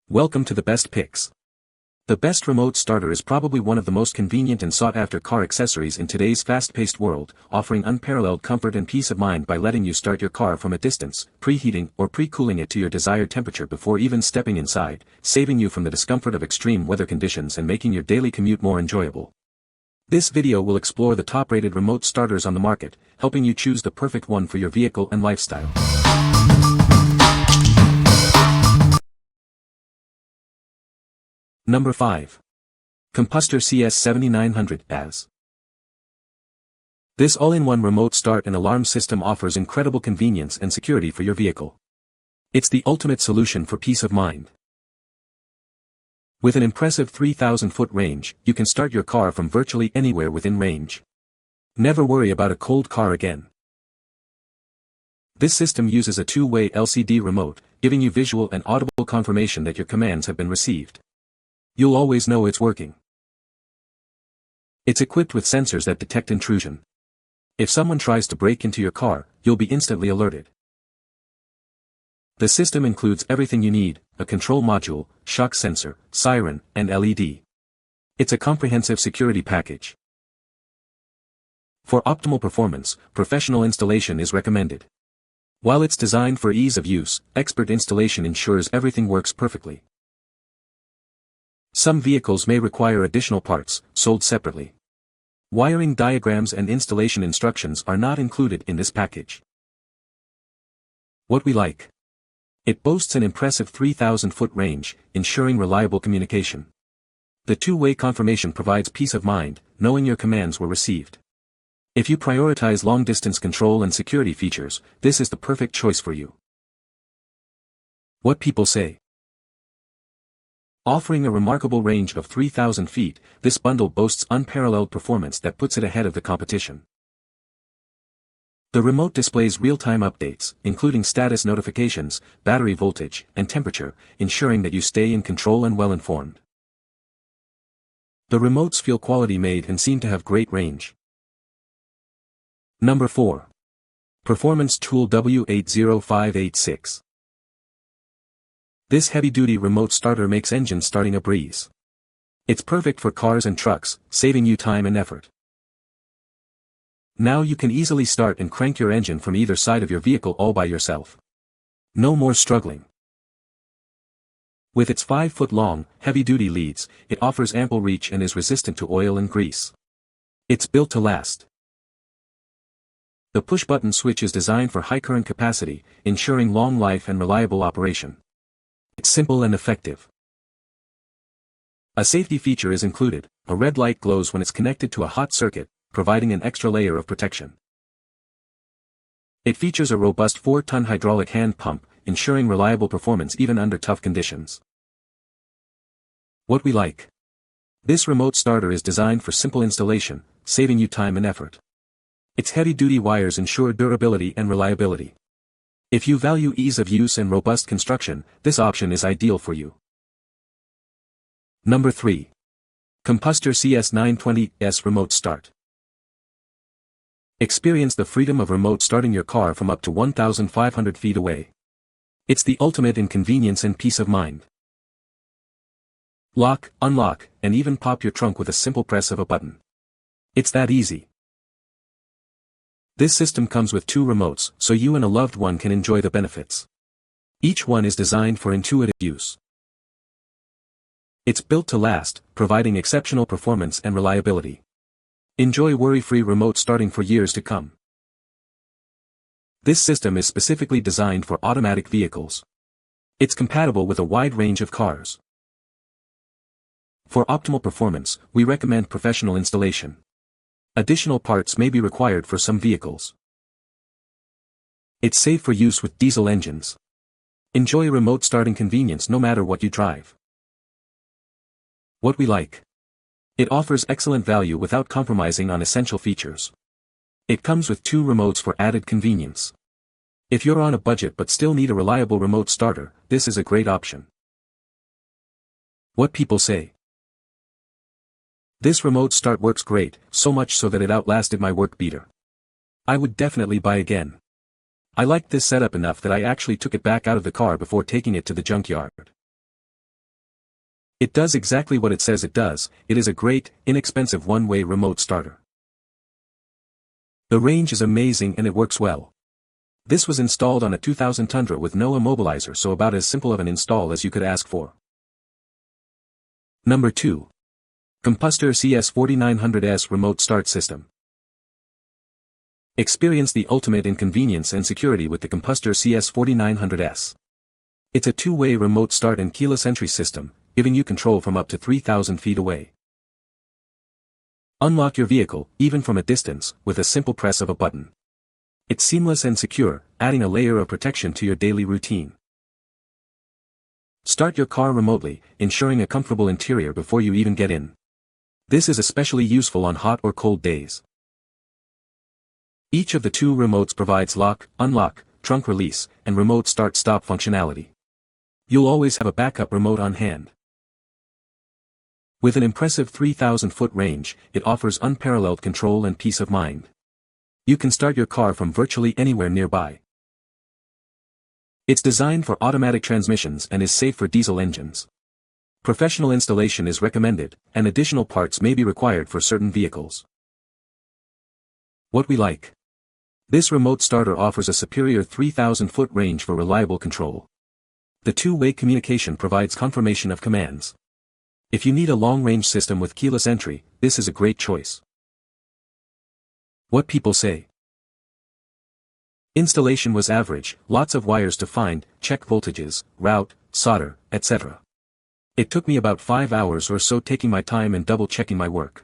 Welcome to the best picks. The best remote starter is probably one of the most convenient and sought-after car accessories in today's fast-paced world, offering unparalleled comfort and peace of mind by letting you start your car from a distance, preheating or pre-cooling it to your desired temperature before even stepping inside, saving you from the discomfort of extreme weather conditions and making your daily commute more enjoyable. This video will explore the top-rated remote starters on the market, helping you choose the perfect one for your vehicle and lifestyle. Number 5. Compustar CS7900-AS. This all-in-one remote start and alarm system offers incredible convenience and security for your vehicle. It's the ultimate solution for peace of mind. With an impressive 3,000-foot range, you can start your car from virtually anywhere within range. Never worry about a cold car again. This system uses a two-way LCD remote, giving you visual and audible confirmation that your commands have been received. You'll always know it's working. It's equipped with sensors that detect intrusion. If someone tries to break into your car, you'll be instantly alerted. The system includes everything you need: a control module, shock sensor, siren, and LED. It's a comprehensive security package. For optimal performance, professional installation is recommended. While it's designed for ease of use, expert installation ensures everything works perfectly. Some vehicles may require additional parts, sold separately. Wiring diagrams and installation instructions are not included in this package. What we like. It boasts an impressive 3,000-foot range, ensuring reliable communication. The two-way confirmation provides peace of mind, knowing your commands were received. If you prioritize long-distance control and security features, this is the perfect choice for you. What people say. Offering a remarkable range of 3,000 feet, this bundle boasts unparalleled performance that puts it ahead of the competition. The remote displays real-time updates, including status notifications, battery voltage, and temperature, ensuring that you stay in control and well-informed. The remotes feel quality-made and seem to have great range. Number 4. Performance Tool W80586. This heavy-duty remote starter makes engine starting a breeze. It's perfect for cars and trucks, saving you time and effort. Now you can easily start and crank your engine from either side of your vehicle all by yourself. No more struggling. With its 5-foot-long, heavy-duty leads, it offers ample reach and is resistant to oil and grease. It's built to last. The push-button switch is designed for high current capacity, ensuring long life and reliable operation. It's simple and effective. A safety feature is included: a red light glows when it's connected to a hot circuit, providing an extra layer of protection. It features a robust 4-ton hydraulic hand pump, ensuring reliable performance even under tough conditions. What we like. This remote starter is designed for simple installation, saving you time and effort. Its heavy-duty wires ensure durability and reliability. If you value ease of use and robust construction, this option is ideal for you. Number 3. Compustar CS7900-AS Remote Start. Experience the freedom of remote starting your car from up to 1,500 feet away. It's the ultimate in convenience and peace of mind. Lock, unlock, and even pop your trunk with a simple press of a button. It's that easy. This system comes with 2 remotes, so you and a loved one can enjoy the benefits. Each one is designed for intuitive use. It's built to last, providing exceptional performance and reliability. Enjoy worry-free remote starting for years to come. This system is specifically designed for automatic vehicles. It's compatible with a wide range of cars. For optimal performance, we recommend professional installation. Additional parts may be required for some vehicles. It's safe for use with diesel engines. Enjoy remote starting convenience no matter what you drive. What we like. It offers excellent value without compromising on essential features. It comes with 2 remotes for added convenience. If you're on a budget but still need a reliable remote starter, this is a great option. What people say. This remote start works great, so much so that it outlasted my work beater. I would definitely buy again. I liked this setup enough that I actually took it back out of the car before taking it to the junkyard. It does exactly what it says it does. It is a great, inexpensive one-way remote starter. The range is amazing and it works well. This was installed on a 2000 Tundra with no immobilizer, so about as simple of an install as you could ask for. Number 2. Compustar CS7900-AS Remote Start System. Experience the ultimate in convenience and security with the Compustar CS7900-AS. It's a two-way remote start and keyless entry system, giving you control from up to 3,000 feet away. Unlock your vehicle, even from a distance, with a simple press of a button. It's seamless and secure, adding a layer of protection to your daily routine. Start your car remotely, ensuring a comfortable interior before you even get in. This is especially useful on hot or cold days. Each of the two remotes provides lock, unlock, trunk release, and remote start-stop functionality. You'll always have a backup remote on hand. With an impressive 3,000-foot range, it offers unparalleled control and peace of mind. You can start your car from virtually anywhere nearby. It's designed for automatic transmissions and is safe for diesel engines. Professional installation is recommended, and additional parts may be required for certain vehicles. What we like. This remote starter offers a superior 3,000-foot range for reliable control. The two-way communication provides confirmation of commands. If you need a long-range system with keyless entry, this is a great choice. What people say. Installation was average, lots of wires to find, check voltages, route, solder, etc. It took me about 5 hours or so, taking my time and double-checking my work.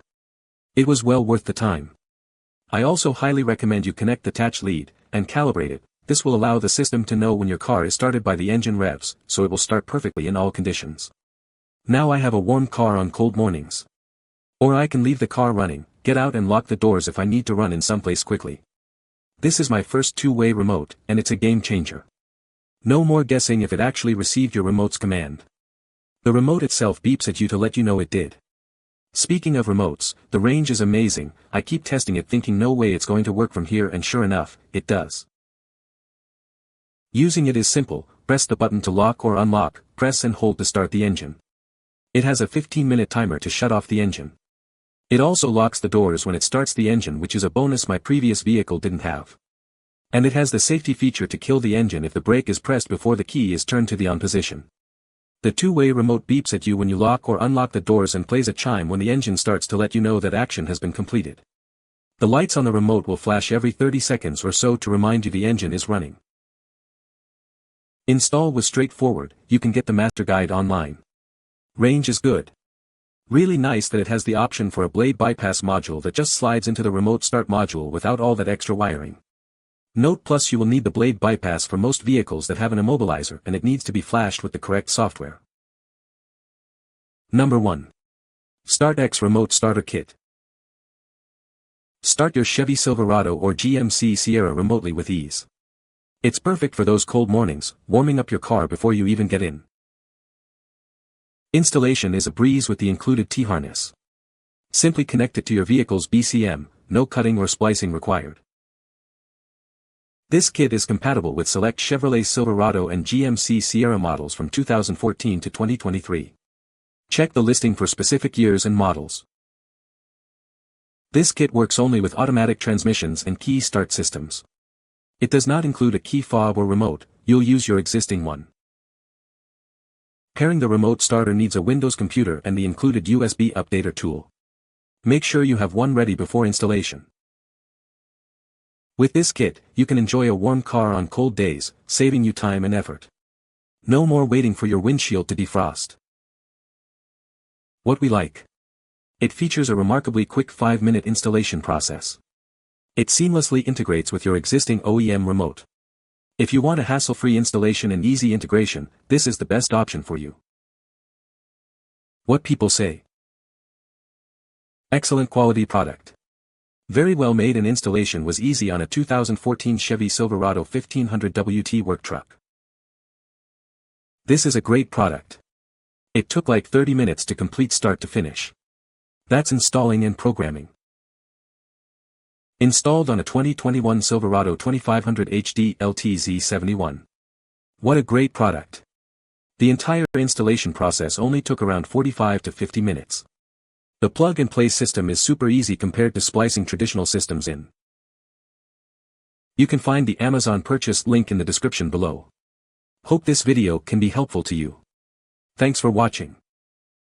It was well worth the time. I also highly recommend you connect the attached lead, and calibrate it. This will allow the system to know when your car is started by the engine revs, so it will start perfectly in all conditions. Now I have a warm car on cold mornings. Or I can leave the car running, get out and lock the doors if I need to run in someplace quickly. This is my first two-way remote, and it's a game changer. No more guessing if it actually received your remote's command. The remote itself beeps at you to let you know it did. Speaking of remotes, the range is amazing. I keep testing it thinking no way it's going to work from here, and sure enough, it does. Using it is simple. Press the button to lock or unlock, press and hold to start the engine. It has a 15-minute timer to shut off the engine. It also locks the doors when it starts the engine, which is a bonus my previous vehicle didn't have. And it has the safety feature to kill the engine if the brake is pressed before the key is turned to the on position. The two-way remote beeps at you when you lock or unlock the doors and plays a chime when the engine starts to let you know that action has been completed. The lights on the remote will flash every 30 seconds or so to remind you the engine is running. Install was straightforward. You can get the master guide online. Range is good. Really nice that it has the option for a blade bypass module that just slides into the remote start module without all that extra wiring. Note plus you will need the blade bypass for most vehicles that have an immobilizer, and it needs to be flashed with the correct software. Number 1. StartX Remote Starter Kit. Start your Chevy Silverado or GMC Sierra remotely with ease. It's perfect for those cold mornings, warming up your car before you even get in. Installation is a breeze with the included T-harness. Simply connect it to your vehicle's BCM, no cutting or splicing required. This kit is compatible with select Chevrolet Silverado and GMC Sierra models from 2014 to 2023. Check the listing for specific years and models. This kit works only with automatic transmissions and key start systems. It does not include a key fob or remote. You'll use your existing one. Pairing the remote starter needs a Windows computer and the included USB updater tool. Make sure you have one ready before installation. With this kit, you can enjoy a warm car on cold days, saving you time and effort. No more waiting for your windshield to defrost. What we like. It features a remarkably quick 5-minute installation process. It seamlessly integrates with your existing OEM remote. If you want a hassle-free installation and easy integration, this is the best option for you. What people say. Excellent quality product. Very well made, and installation was easy on a 2014 Chevy Silverado 1500 WT work truck. This is a great product. It took like 30 minutes to complete start to finish. That's installing and programming. Installed on a 2021 Silverado 2500 HD LTZ71. What a great product. The entire installation process only took around 45 to 50 minutes. The plug-and-play system is super easy compared to splicing traditional systems in. You can find the Amazon purchase link in the description below. Hope this video can be helpful to you. Thanks for watching.